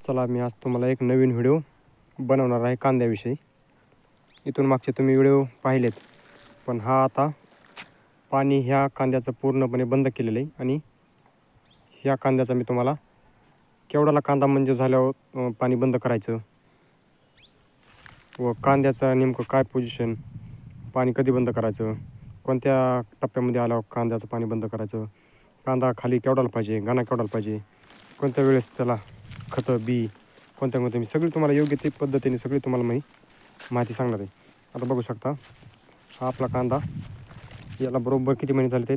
चला मी आज तुम्हाला एक नवीन व्हिडिओ बनवणार आहे कांद्याविषयी. इथून मागचे तुम्ही व्हिडिओ पाहिलेत, पण हा आता पाणी ह्या कांद्याचं पूर्णपणे बंद केलेलं आहे. आणि ह्या कांद्याचा मी तुम्हाला केवढाला कांदा म्हणजे झाल्यावर पाणी बंद करायचं व कांद्याचं नेमकं काय पोझिशन, पाणी कधी बंद करायचं, कोणत्या टप्प्यामध्ये आल्यावर कांद्याचं पाणी बंद करायचं, कांदा खाली केवढाला पाहिजे, गाणा केवढाला पाहिजे, कोणत्या वेळेस त्याला खतं बी कोणत्या मी सगळी तुम्हाला योग्य ते पद्धतीने सगळी तुम्हाला माहिती सांगणार आहे. आता बघू शकता हा आपला कांदा, याला बरोबर किती महिने झाले ते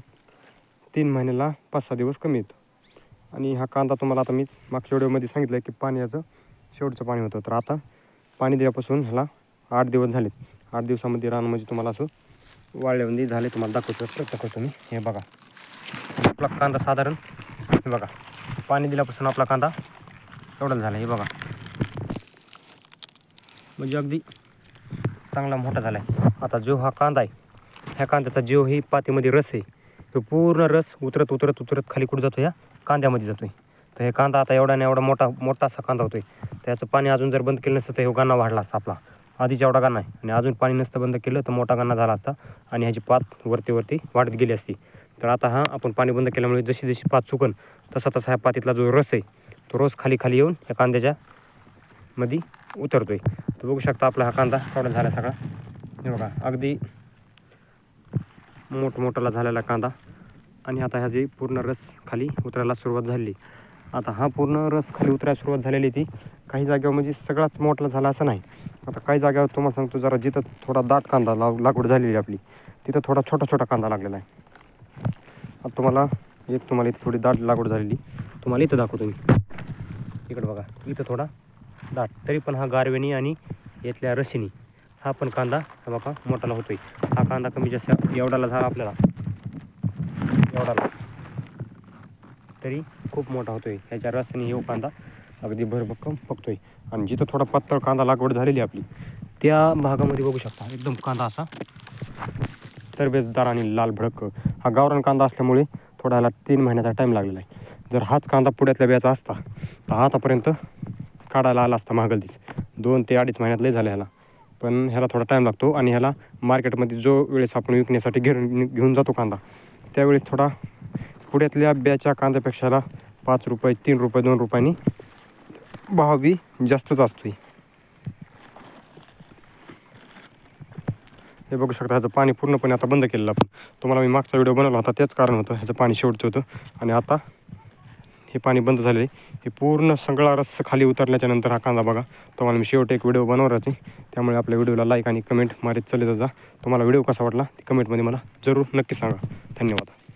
3 महिन्याला 5-6 दिवस कमी येतं. आणि हा कांदा तुम्हाला आता मी मागच्या व्हिडिओमध्ये सांगितलं आहे की पाण्याचं शेवटचं पाणी होतं. तर आता पाणी दिल्यापासून ह्याला 8 दिवस झालेत. 8 दिवसामध्ये रान म्हणजे तुम्हाला असं वाळल्यामध्ये झाले. तुम्हाला दाखवतो प्रयत्न करतो मी. हे बघा आपला कांदा साधारण, हे बघा पाणी दिल्यापासून आपला कांदा एवढा झाला. हे बघा म्हणजे अगदी चांगला मोठा झाला आहे. आता जो हा कांदा आहे, ह्या कांद्याचा जो ही पातीमध्ये रस आहे, तो पूर्ण रस उतरत खाली कुठं जातो, ह्या कांद्यामध्ये जातो आहे. तर हे कांदा आता एवढा मोठा असा कांदा होतो आहे. त्याचं पाणी अजून जर बंद केलं नसतं तर हे गाणा वाढला असता आपला. आधीच एवढा गाणा आहे आणि अजून पाणी नसतं बंद केलं तर मोठा गाणा झाला असता आणि ह्याची पात वरती वाढत गेली असती. तर आता हा आपण पाणी बंद केल्यामुळे जशी पात सुकन तसा ह्या पातीतला जो रस आहे तो रस खाली येऊन ह्या कांद्याच्या मध्ये उतरतोय. तर बघू शकता आपला हा कांदा केवढा झाला सगळा. हे बघा अगदी मोठाला झालेला कांदा. आणि आता ह्याची पूर्ण रस खाली उतरायला सुरुवात झाली. आता हा पूर्ण रस खाली उतरायला सुरुवात झालेली ती काही जागेवर म्हणजे सगळाच मोठा झाला असं नाही. आता काही जागेवर तुम्हाला सांगतो, जरा जिथं थोडा दाट कांदा लागवड झालेली आपली, तिथं थोडा छोटा कांदा लागलेला आहे. आता तुम्हाला इथं थोडी दाट लागवड झालेली तुम्हाला इथं दाखवतो मी. इकडं बघा, इथं थोडा दाट, तरी पण हा गारवेनी आणि यातल्या रशीनी हा पण कांदा हा बघा मोठाला होतोय. हा कांदा कमी जास्त एवढाला झाला आपल्याला, एवढाला, तरी खूप मोठा होतोय. ह्याच्या रसाने हे कांदा अगदी भरभक्कम पकतोय. आणि जिथं थोडा पातळ कांदा लागवड झालेली आपली त्या भागामध्ये बघू शकता एकदम कांदा असा तरबेजदार आणि लाल भडक. हा गावरान कांदा असल्यामुळे थोडा ह्याला 3 महिन्याचा टाईम लागलेला आहे. जर हाच कांदा पुढ्यातल्या बियाचा असता तर आतापर्यंत काढायला आला असता महागल्दीच. 2 ते 2.5 महिन्यात लय झालं ह्याला. पण ह्याला थोडा टाईम लागतो. आणि ह्याला मार्केटमध्ये जो वेळेस आपण विकण्यासाठी घेऊन जातो कांदा, त्यावेळेस थोडा पुढ्यातल्या बियाच्या कांद्यापेक्षा ह्याला 5 रुपये, 3 रुपये, 2 रुपयांनी भाव बी जास्तच असतोय. हे बघू शकता ह्याचं पाणी पूर्णपणे आता बंद केलेलं आपण. तुम्हाला मी मागचा व्हिडिओ बनवला होता त्याच कारण होतं, ह्याचं पाणी शेवटचं होतं. आणि आता हे पाणी बंद झालेलं आहे. हे पूर्ण सगळा रस खाली उतरल्याच्या नंतर हा कांदा बघा. तुम्हाला मी शेवटी एक व्हिडिओ बनवणार आहे, त्यामुळे आपल्या व्हिडिओला लाईक आणि कमेंट मारीत चालत जा. तुम्हाला व्हिडिओ कसा वाटला ते कमेंटमध्ये मला जरूर नक्की सांगा. धन्यवाद.